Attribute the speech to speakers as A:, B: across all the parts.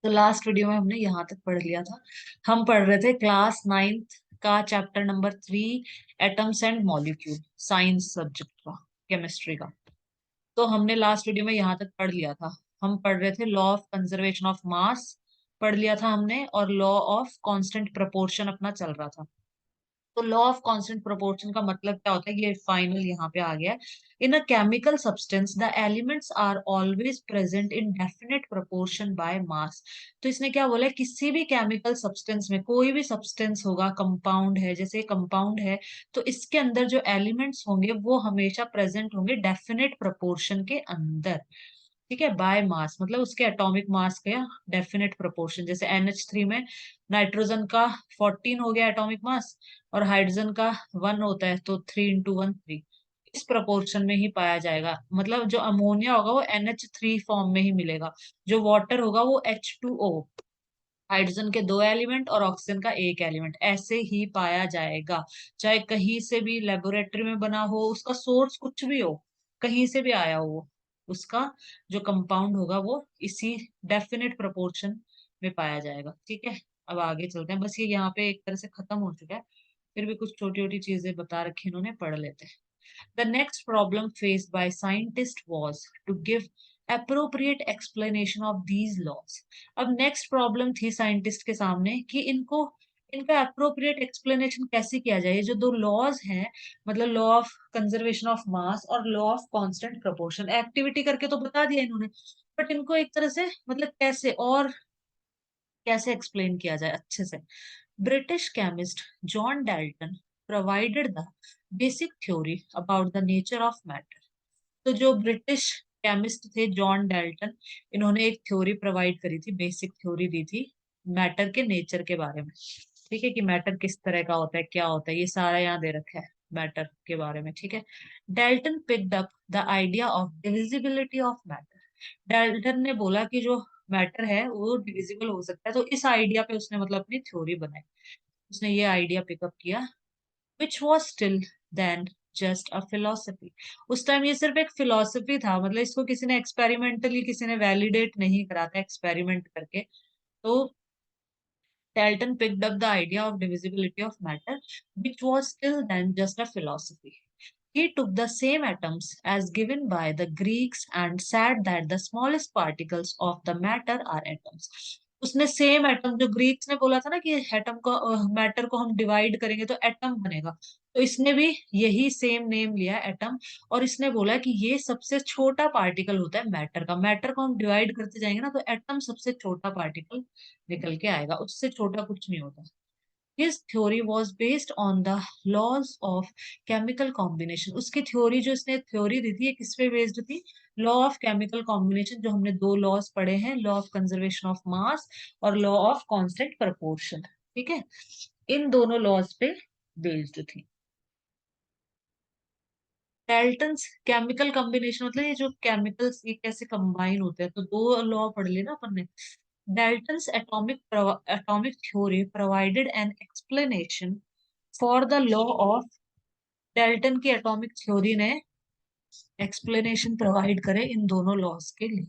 A: तो last video में हमने यहाँ तक पढ़ लिया था। हम पढ़ रहे थे क्लास नाइन्थ का chapter number 3, atoms and molecule, science subject का, केमिस्ट्री का। तो हमने लास्ट वीडियो में यहाँ तक पढ़ लिया था। हम पढ़ रहे थे लॉ ऑफ कंजर्वेशन ऑफ मास पढ़ लिया था हमने, और लॉ ऑफ कांस्टेंट प्रोपोर्शन अपना चल रहा था। तो लॉ ऑफ कांस्टेंट प्रोपोर्शन का मतलब क्या होता है, ये फाइनल यहाँ पे आ गया है। In a chemical substance the elements are always present in definite proportion by mass. तो इसने क्या बोला है, किसी भी केमिकल सब्सटेंस में, कोई भी सब्सटेंस होगा, कंपाउंड है, जैसे कंपाउंड है, तो इसके अंदर जो एलिमेंट्स होंगे वो हमेशा प्रेजेंट होंगे डेफिनेट प्रोपोर्शन के अंदर। ठीक है, बाय मास मतलब उसके एटॉमिक मास का डेफिनेट प्रोपोर्शन। जैसे NH3 में नाइट्रोजन का 14 हो गया एटॉमिक मास, और हाइड्रोजन का 1 होता है, तो 3 × 1 3। इस प्रोपोर्शन में ही पाया जाएगा। मतलब जो अमोनिया होगा वो NH3 फॉर्म में ही मिलेगा, जो वाटर होगा वो H2O, हाइड्रोजन के 2 एलिमेंट और ऑक्सीजन का 1 एलिमेंट, ऐसे ही पाया जाएगा। चाहे कहीं से भी लेबोरेटरी में बना हो, उसका सोर्स कुछ भी हो, कहीं से भी आया हो वो, उसका जो कंपाउंड होगा वो इसी डेफिनेट प्रोपोर्शन में पाया जाएगा। ठीक है, अब आगे चलते हैं। बस ये यहाँ पे एक तरह से खत्म हो चुका है, फिर भी कुछ छोटी छोटी चीजें बता रखी इन्होंने, पढ़ लेते हैं। The next problem faced by scientists was to give appropriate explanation of these laws. अब next problem थी साइंटिस्ट के सामने कि इनको इनका अप्रोप्रिएट एक्सप्लेनेशन कैसे किया जाए। ये जो दो लॉज हैं, मतलब law of conservation of mass और law of constant proportion, activity करके तो बता दिया इन्होंने, बट इनको एक तरह से मतलब कैसे और कैसे एक्सप्लेन किया जाए अच्छे से। British chemist John Dalton provided the basic theory about the nature of matter. तो जो ब्रिटिश केमिस्ट थे जॉन डाल्टन, इन्होंने एक थ्योरी प्रोवाइड करी थी, बेसिक थ्योरी दी थी मैटर के नेचर के बारे में। ठीक है, कि मैटर किस तरह का होता है, क्या होता है, ये सारा यहाँ दे रखा है मैटर के बारे में। ठीक है, Dalton picked up the idea of divisibility of matter. Dalton ने बोला कि जो मैटर है वो डिविजिबल हो सकता है, तो इस आइडिया पे उसने मतलब अपनी थ्योरी बनाई। उसने ये आइडिया पिकअप किया, which was still then just a philosophy. उस टाइम ये सिर्फ एक फिलोसफी था, मतलब इसको किसी ने एक्सपेरिमेंटली किसी ने वैलिडेट नहीं करा था एक्सपेरिमेंट करके। तो Dalton picked up the idea of divisibility of matter, which was still then just a philosophy. He took the same atoms as given by the Greeks and said that the smallest particles of the matter are atoms. उसने same atom, जो Greeks ने बोला था ना कि atom को, matter को हम डिवाइड करेंगे तो एटम बनेगा, तो इसने भी यही सेम नेम लिया एटम। और इसने बोला कि ये सबसे छोटा पार्टिकल होता है मैटर का। मैटर को हम डिवाइड करते जाएंगे ना, तो एटम सबसे छोटा पार्टिकल निकल के आएगा, उससे छोटा कुछ नहीं होता। His theory was based on the laws of chemical combination. उसकी थ्योरी, जो इसने थ्योरी दी थी, ये किस पे बेस्ड थी? लॉ ऑफ केमिकल कॉम्बिनेशन, जो हमने दो लॉज पढ़े हैं, law of conservation of mass और लॉ ऑफ कांस्टेंट प्रोपोर्शन। ठीक है, इन दोनों लॉज पे बेस्ड थी। डाल्टन्स केमिकल कॉम्बिनेशन मतलब ये जो केमिकल्स ये कैसे कंबाइन होते हैं, तो दो लॉ पढ़ लिए ना अपन ने। Dalton's atomic theory provided an explanation for the law of, Dalton की एटॉमिक थ्योरी ने एक्सप्लेनेशन प्रोवाइड करे इन दोनों लॉज के लिए,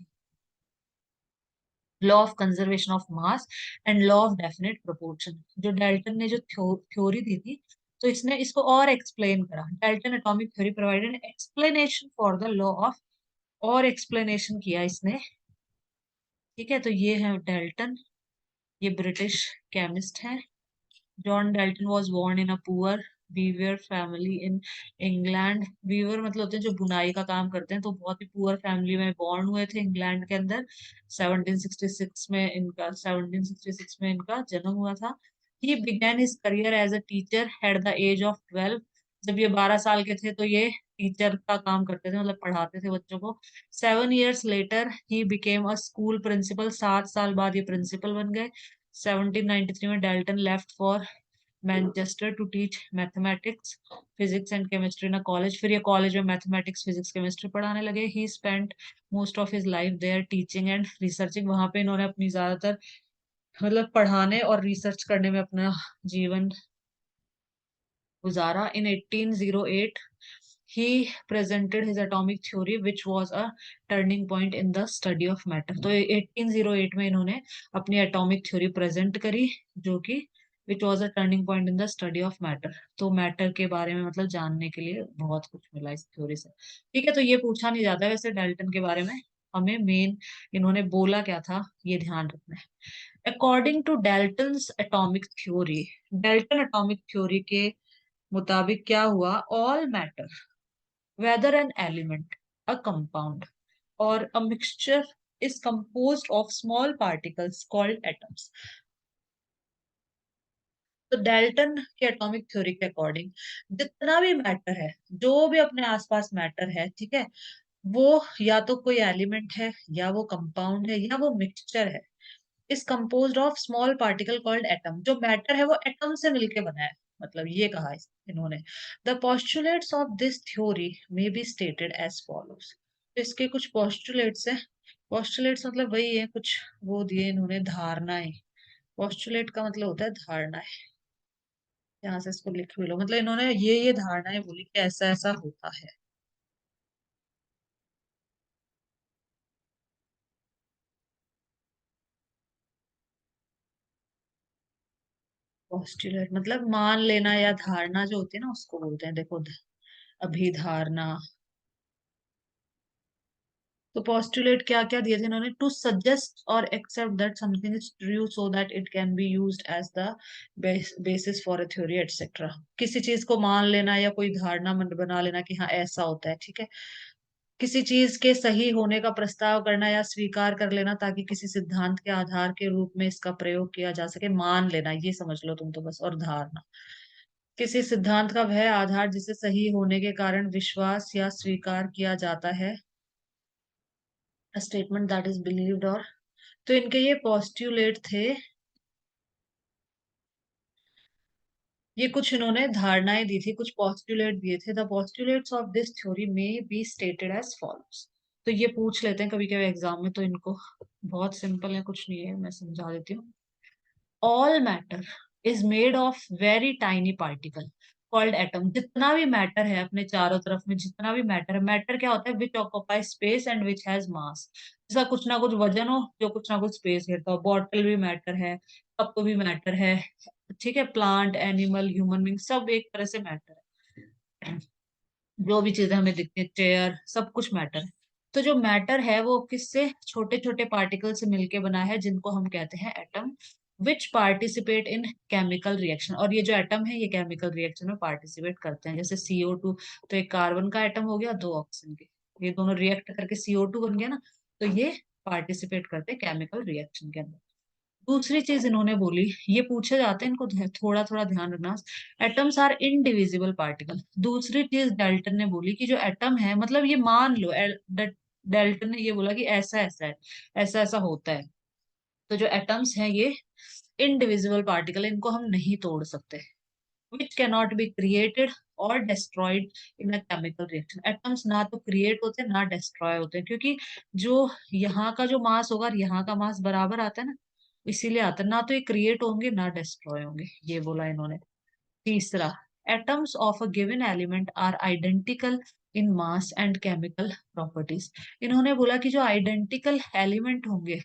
A: law of conservation of mass and law of definite proportion. जो डाल्टन ने जो थ्योरी दी थी, तो इसने इसको और एक्सप्लेन करा। Dalton atomic theory provided explanation for the law of, और एक्सप्लेनेशन किया इसने। ठीक है, तो ये है डाल्टन, ये ब्रिटिश केमिस्ट है। John Dalton was born in a poor weaver family in England. Weaver मतलब होते हैं जो बुनाई का काम करते हैं, तो बहुत ही पुअर फैमिली में बॉर्न हुए थे इंग्लैंड के अंदर। 1766 में इनका जन्म हुआ था। He began his career as a teacher at the age of 12। जब ये 12 साल के थे तो ये टीचर का काम करते थे, मतलब पढ़ाते थे बच्चों को। 7 years later he became a school principal. 7 साल बाद ये प्रिंसिपल बन गए। 1793 में Dalton left for Manchester to teach mathematics, physics and chemistry in college. फिर ये कॉलेज में मैथमेटिक्स, फिजिक्स, केमिस्ट्री पढ़ाने लगे। He spent most of his life there teaching and researching. वहां पे इन्होंने अपनी ज्यादातर मतलब पढ़ाने और रिसर्च करने में अपना जीवन गुजारा। इन 1808 he presented his atomic theory which was a turning point in the study of matter। तो 1808 में इन्होंने अपनी एटॉमिक थ्योरी प्रेजेंट करी, जो कि which was a turning point in the study of matter. तो मैटर के बारे में मतलब जानने के लिए बहुत कुछ मिला इस थ्योरी से। ठीक है, तो ये पूछा नहीं जाता है वैसे डाल्टन के बारे में, हमें मेन इन्होंने बोला क्या था ये ध्यान रखना है। According to Dalton's atomic theory, Dalton atomic theory के मुताबिक क्या हुआ, all matter whether an element, a compound, or a mixture is composed of small particles called atoms। तो डाल्टन के एटॉमिक थ्योरी के अकॉर्डिंग जितना भी मैटर है, जो भी अपने आसपास मैटर है, ठीक है, वो या तो कोई एलिमेंट है, या वो कंपाउंड है, या वो मिक्सचर है, is composed of small particle called atom. जो मैटर है वो एटम से मिलके बना है, मतलब ये कहा इन्होंने। The postulates of this theory may be stated as follows. तो इसके कुछ पोस्टुलेट्स हैं। पोस्टुलेट्स मतलब वही है, कुछ वो दिए इन्होंने धारणाएं। पोस्टुलेट का मतलब होता है धारणाएं। यहाँ से इसको लिख भी लो, मतलब इन्होंने ये धारणाएं बोली कि ऐसा ऐसा होता है। पोस्टुलेट मतलब मान लेना या धारणा जो होती है ना, उसको बोलते हैं। देखो, अभिधारणा। तो पोस्टुलेट क्या क्या दिए थे इन्होंने, टू सजेस्ट और accept that something is true so that it can be used as the basis for a theory et cetera. किसी चीज को मान लेना या कोई धारणा बना लेना कि हाँ ऐसा होता है, ठीक है। किसी चीज के सही होने का प्रस्ताव करना या स्वीकार कर लेना ताकि किसी सिद्धांत के आधार के रूप में इसका प्रयोग किया जा सके, मान लेना ये समझ लो तुम तो बस। और धारणा किसी सिद्धांत का वह आधार जिसे सही होने के कारण विश्वास या स्वीकार किया जाता है, स्टेटमेंट दैट इज बिलीव्ड। और तो इनके ये पोस्ट्यूलेट थे, ये कुछ इन्होंने धारणाएं दी थी, कुछ पोस्ट्यूलेट दिए थे। द पोस्ट्यूलेट्स ऑफ दिस थ्योरी में बी स्टेटेड एज फॉलोज। तो ये पूछ लेते हैं कभी कभी एग्जाम में, तो इनको बहुत सिंपल है, कुछ नहीं है, मैं समझा देती हूँ। All matter is made of very tiny particle called atom. जितना भी मैटर है अपने चारों तरफ में, जितना भी मैटर है, मैटर क्या होता है, विच occupy space and which has मास। जिसका कुछ ना कुछ वजन हो, जो कुछ ना कुछ स्पेस घेरता हो। बॉटल भी मैटर है, कप भी मैटर है, ठीक है। प्लांट, एनिमल, ह्यूमन बींग, सब एक तरह से मैटर है। जो भी चीजें हमें दिखती है, चेयर, सब कुछ मैटर है। तो जो मैटर है वो किससे, छोटे छोटे पार्टिकल से मिलके बना है, जिनको हम कहते हैं atom, which participate in chemical reaction. और ये जो एटम है ये केमिकल रिएक्शन में पार्टिसिपेट करते हैं। जैसे CO2, तो एक कार्बन का एटम हो गया, दो ऑक्सीजन के, ये दोनों रिएक्ट करके CO2 बन गया ना। तो ये पार्टिसिपेट करते हैं केमिकल रिएक्शन के अंदर। दूसरी चीज इन्होंने बोली, ये पूछे जाते हैं, इनको थोड़ा थोड़ा ध्यान रखना। Atoms are indivisible particle. दूसरी चीज डेल्टन ने बोली कि जो एटम है, मतलब ये मान लो, डेल्टन ने ये बोला कि ऐसा ऐसा है, ऐसा ऐसा होता है। तो जो एटम्स हैं ये इनडिविजिबल पार्टिकल है, इनको हम नहीं तोड़ सकते। विच कैनॉट बी क्रिएटेड और destroyed in a chemical reaction. Atoms ना तो क्रिएट होते हैं ना डिस्ट्रॉय होते हैं, क्योंकि जो यहाँ का जो मास होगा और यहाँ का मास बराबर आता है ना, इसीलिए आता है। ना तो ये क्रिएट होंगे ना डिस्ट्रॉय होंगे, ये बोला इन्होंने। तीसरा, atoms of a given element are identical in mass and chemical properties. इन्होंने बोला कि जो आइडेंटिकल एलिमेंट होंगे,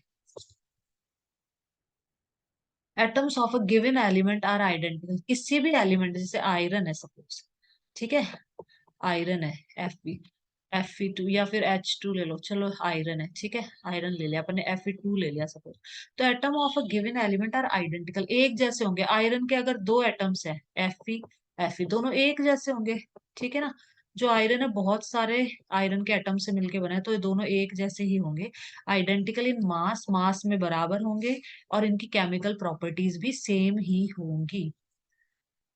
A: atoms of a given element are identical, किसी भी एलिमेंट, जैसे आयरन है सपोज, ठीक है, आयरन है, Fe2 या फिर H2 ले लो, चलो आयरन है, ठीक है, आयरन ले लिया अपन ने, Fe2 ले लिया सपोज। तो atom of a given element are identical, एक जैसे होंगे। आयरन के अगर दो एटम्स हैं, Fe दोनों एक जैसे होंगे, ठीक है ना। जो आयरन है बहुत सारे आयरन के एटम से मिलके बना है, तो ये दोनों एक जैसे ही होंगे। आइडेंटिकल इन मास, मास में बराबर होंगे, और इनकी केमिकल प्रॉपर्टीज भी सेम ही होंगी।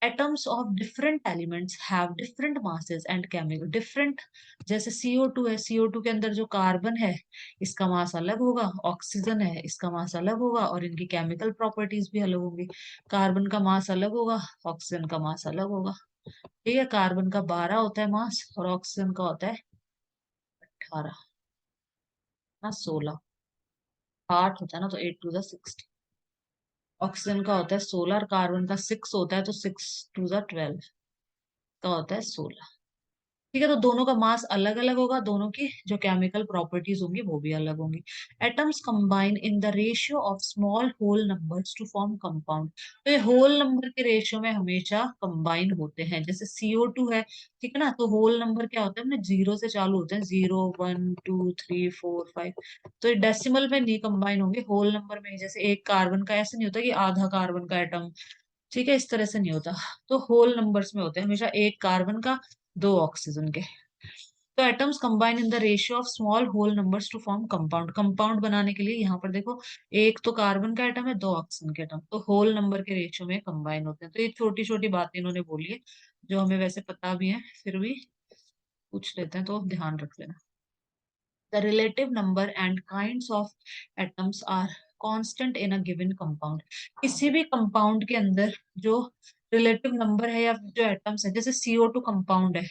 A: atoms of different elements have different masses and chemical different। जैसे CO2 है, CO2 के अंदर जो कार्बन है इसका मास अलग होगा, ऑक्सीजन है इसका मास अलग होगा, और इनकी केमिकल प्रॉपर्टीज भी अलग होंगी। कार्बन का मास अलग होगा, ऑक्सीजन का मास अलग होगा, ठीक है। कार्बन का 12 होता है मास, और ऑक्सीजन का होता है 18 ना 16, 8 होता है ना, तो 8 टू द 16। ऑक्सीजन का होता है 16 और कार्बन का 6 होता है, तो 6 टू द 12 का होता है 16। ठीक है, तो दोनों का मास अलग अलग होगा, दोनों की जो केमिकल प्रॉपर्टीज होंगी वो भी अलग होंगी। Atoms combine in the ratio of small whole numbers to form compound. तो ये होल नंबर के रेशियो में हमेशा कंबाइन होते हैं। जैसे CO2 है, ठीक है ना, तो होल नंबर क्या होता है, अपने जीरो से चालू होते हैं, 0 1 2 3 4 5। तो ये डेसिमल में नहीं कंबाइन होंगे, होल नंबर में ही। जैसे एक कार्बन का ऐसे नहीं होता कि आधा कार्बन का एटम, ठीक है, इस तरह से नहीं होता। तो होल नंबर्स में होते हैं हमेशा, एक कार्बन का, दो ऑक्सीजन के। तो atoms combine in the ratio of small whole numbers to form compound. Compound बनाने के लिए यहाँ पर देखो, एक तो कार्बन का एटम है, दो ऑक्सीजन के एटम, तो होल नंबर के रेशियो में कंबाइन होते हैं। तो ये छोटी छोटी बातें इन्होंने बोली है जो हमें वैसे पता भी है, फिर भी पूछ लेते हैं तो ध्यान रख लेना। The relative number and kinds of atoms are constant in a given compound। किसी भी कंपाउंड के अंदर जो रिलेटिव नंबर है या जो एटम्स है, जैसे CO2 कंपाउंड है,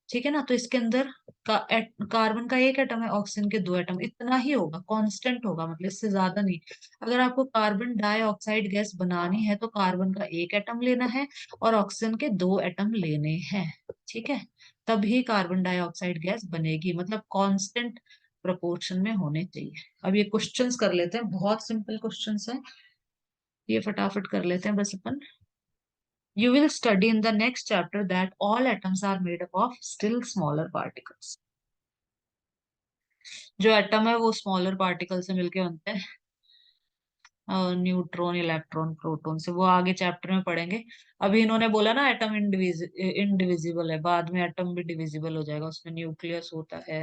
A: ठीक है ना, तो इसके अंदर कार्बन का एक एटम है, ऑक्सीजन के दो एटम, इतना ही होगा, कांस्टेंट होगा, मतलब इससे ज्यादा नहीं। अगर आपको कार्बन डाइऑक्साइड गैस बनानी है तो कार्बन का एक एटम लेना है और ऑक्सीजन के दो एटम लेने हैं, ठीक है, तभी कार्बन डाइऑक्साइड गैस बनेगी, मतलब कांस्टेंट प्रोपोर्शन में होने चाहिए। अब ये क्वेश्चंस कर लेते हैं, बहुत सिंपल क्वेश्चंस हैं, ये फटाफट कर लेते हैं बस अपन। You will study in the next chapter that all atoms are made up of still smaller particles। जो एटम है वो स्मॉलर पार्टिकल से मिलके बनते हैं, न्यूट्रॉन, इलेक्ट्रॉन, प्रोटॉन से, वो आगे चैप्टर में पढ़ेंगे। अभी इन्होंने बोला ना एटम इनडिविजिबल है, बाद में एटम भी डिविजिबल हो जाएगा, उसमें न्यूक्लियस होता है,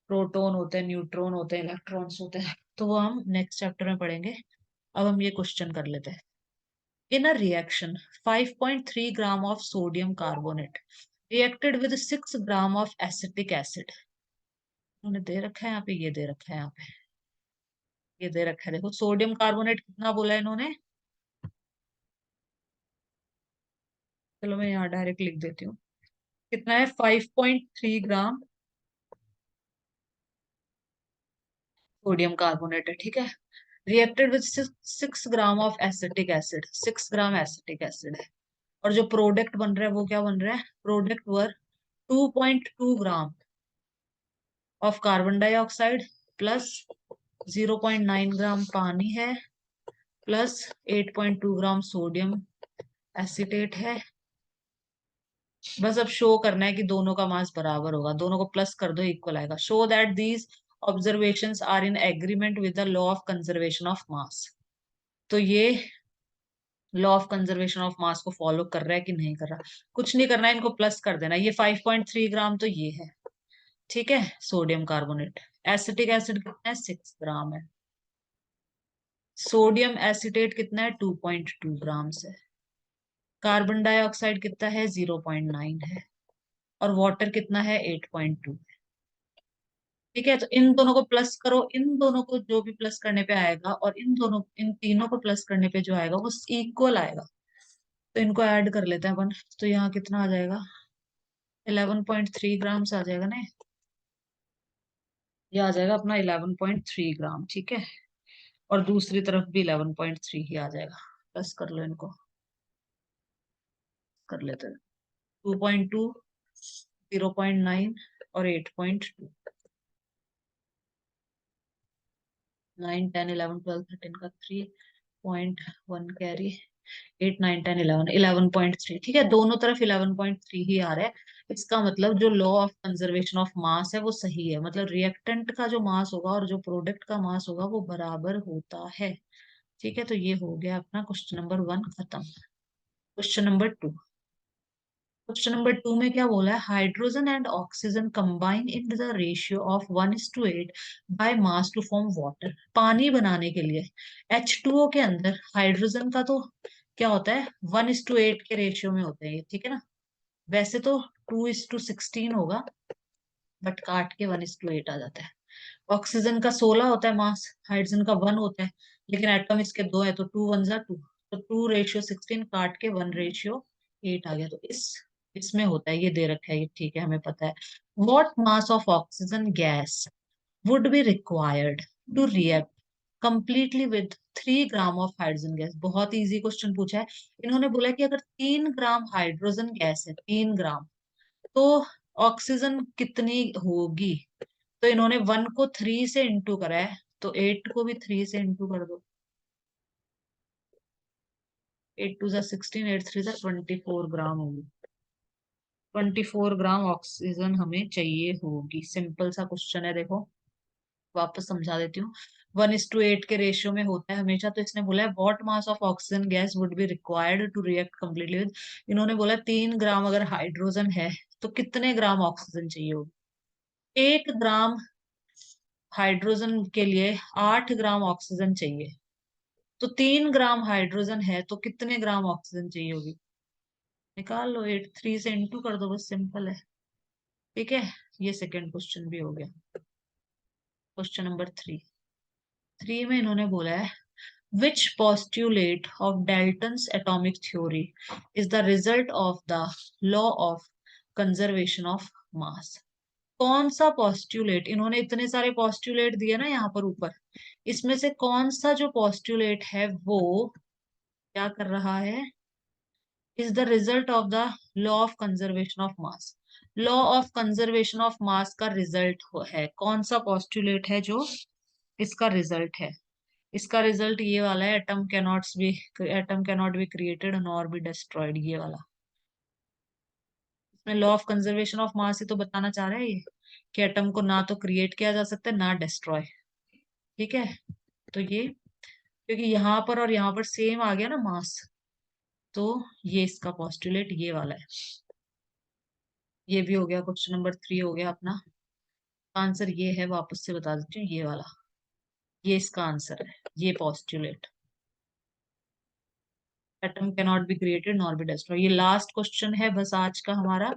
A: प्रोटॉन होते हैं, न्यूट्रॉन होते हैं, इलेक्ट्रॉन्स होते हैं, तो वो हम नेक्स्ट चैप्टर में पढ़ेंगे। अब हम ये क्वेश्चन कर लेते हैं। In a reaction 5.3 gram of sodium carbonate reacted with 6 gram of acetic acid. उन्होंने दे रखा है यहाँ पे, ये दे रखा है यहाँ पे, ये दे रखा है, देखो सोडियम कार्बोनेट कितना बोला है इन्होंने। चलो मैं यहाँ डायरेक्ट लिख देती हूँ, कितना है, 5.3 ग्राम सोडियम कार्बोनेट है, ठीक है, reacted with 6 gram of acetic acid, 6 gram acetic acid है। और जो प्रोडक्ट बन रहा है वो क्या बन रहा है, product were 2.2 gram of carbon dioxide plus 0.9 ग्राम पानी है प्लस 8.2 ग्राम सोडियम एसिटेट है। बस अब शो करना है कि दोनों का मास बराबर होगा, दोनों को प्लस कर दो, इक्वल आएगा। Show that these observations are in agreement with the law of conservation of mass. तो ये law of conservation of mass को फॉलो कर रहा है कि नहीं कर रहा, कुछ नहीं करना है, इनको प्लस कर देना। ये 5.3 ग्राम तो ये है, ठीक है, सोडियम कार्बोनेट। एसिटिक एसिड कितना है, 6 ग्राम है। सोडियम एसिटेट कितना है, 2.2 ग्राम है। कार्बन डाइऑक्साइड कितना है, 0.9 है। और वाटर कितना है, 8.2। ठीक है, तो इन दोनों को प्लस करो, इन दोनों को जो भी प्लस करने पे आएगा और इन दोनों, इन तीनों को प्लस करने पे जो आएगा वो इक्वल आएगा। तो इनको ऐड कर लेते हैं अपन। तो यहाँ कितना आ जाएगा, 11.3 ग्राम से आ जाएगा ना, ये आ जाएगा अपना 11.3 ग्राम, ठीक है। और दूसरी तरफ भी 11.3 ही आ जाएगा, प्लस कर लो इनको, कर लेते हैं। 2.2, 0.9 और 8.2, 9 10 11 12 13 का 3.1 कैरी, 8 9 10 11, 11.3, ठीक है, दोनों तरफ 11.3 ही आ रहा है। इसका मतलब जो लॉ ऑफ कंजर्वेशन ऑफ मास है वो सही है, मतलब रिएक्टेंट का जो मास होगा और जो प्रोडक्ट का मास होगा वो बराबर होता है। ठीक है, तो ये हो गया अपना क्वेश्चन नंबर 1 खत्म। क्वेश्चन नंबर 2 में क्या बोला है, hydrogen and oxygen combine in the ratio of 1:8 by mass to form water. पानी बनाने के लिए H2O के अंदर हाइड्रोजन का तो क्या होता है, 1:8 के रेशियो में होता है ये, ठीक है ना। वैसे तो 2:16 होगा, बट काट के 1:8 आ जाता है। ऑक्सीजन का 16 होता है मास, हाइड्रोजन का 1 होता है, लेकिन एटम इसके दो है तो 2 1 2, तो 2:16 काट के 1:8 आ गया। तो इसमें होता है, ये दे रखा है, ये ठीक है, हमें पता है। What mass of oxygen gas would be required to react completely with 3 gram of hydrogen gas. बहुत इजी क्वेश्चन पूछा है। इन्होंने बोला कि अगर 3 ग्राम हाइड्रोजन गैस है, 3 ग्राम, तो ऑक्सीजन कितनी होगी, तो इन्होंने 1 को 3 से इंटू करा है, तो 8 को भी 3 से इंटू कर दो। 8 टू 16, 8 3 24 ग्राम होगी। 24 ग्राम ऑक्सीजन हमें चाहिए होगी। सिंपल सा क्वेश्चन है, देखो वापस समझा देती हूँ। 1:8 के रेशियो में होता है हमेशा। तो इसने बोला है what mass of oxygen gas would be required to react completely with, इन्होंने बोला 3 ग्राम अगर हाइड्रोजन है तो कितने ग्राम ऑक्सीजन चाहिए होगी। 1 ग्राम हाइड्रोजन के लिए 8 ग्राम ऑक्सीजन चाहिए। तो 3 ग्राम हाइड्रोजन है तो कितने ग्राम ऑक्सीजन चाहिए होगी, निकाल लो। 8 3 से इंटू कर दो, बस सिंपल है। ठीक है, ये सेकेंड क्वेश्चन भी हो गया। Question number 3। 3 में इन्होंने बोला है which postulate of Dalton's atomic theory is the result of the law of conservation of mass। कौन सा पॉस्ट्यूलेट, इन्होंने इतने सारे पॉस्ट्यूलेट दिए ना यहाँ पर ऊपर, इसमें से कौन सा जो पॉस्ट्यूलेट है वो क्या कर रहा है, is the result of the law of conservation of mass. Law of conservation of मास का रिजल्ट है, कौन सा पॉस्ट्यूलेट है जो इसका रिजल्ट है। इसका रिजल्ट ये वाला है, atom can not be created nor be destroyed, ये वाला। इसमें law of conservation of mass ही तो बताना चाह रहा है ये, कि एटम को ना तो क्रिएट किया जा सकता है ना डिस्ट्रॉय। ठीक है, तो ये क्योंकि यहाँ पर और यहाँ पर सेम आ गया ना मास, तो ये इसका पॉस्टुलेट ये वाला है। ये भी हो गया, क्वेश्चन नंबर 3 हो गया अपना। आंसर ये है, वापस से बता देती हूँ, ये वाला, ये इसका आंसर है, ये postulate. Atom can not be created nor be destroy. ये लास्ट क्वेश्चन है बस आज का हमारा,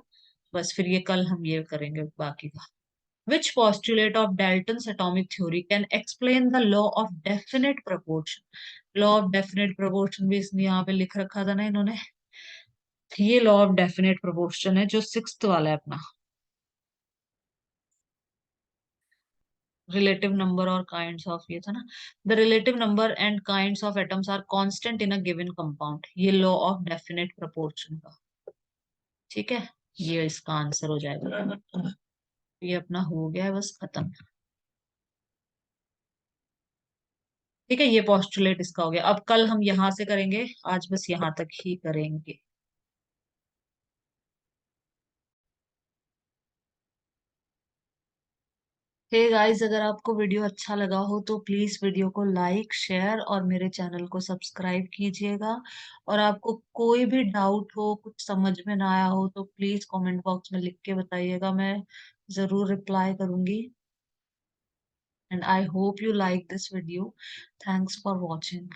A: बस फिर ये कल हम ये करेंगे बाकी का। Which postulate of Dalton's atomic theory can explain the law of definite proportion? Law of definite proportion भी इसने यहाँ पे लिख रखा था ना इन्होंने। ये लॉ ऑफ डेफिनेट प्रोपोर्शन है जो 6th वाला है अपना। रिलेटिव नंबर और काइंड्स ऑफ, ये था ना, the relative number and kinds of atoms are constant in a given compound, ये लॉ ऑफ डेफिनेट प्रोपोर्शन का। ठीक है, ये इसका आंसर हो जाएगा। ये अपना हो गया है, बस खत्म। ठीक है, ये पोस्टुलेट इसका हो गया। अब कल हम यहां से करेंगे, आज बस यहां तक ही करेंगे। हे गाइस, अगर आपको वीडियो अच्छा लगा हो तो प्लीज वीडियो को लाइक शेयर और मेरे चैनल को सब्सक्राइब कीजिएगा। और आपको कोई भी डाउट हो, कुछ समझ में ना आया हो तो प्लीज कमेंट बॉक्स में लिख के बताइएगा, मैं जरूर रिप्लाई करूंगी। And I hope you like this video. Thanks for watching.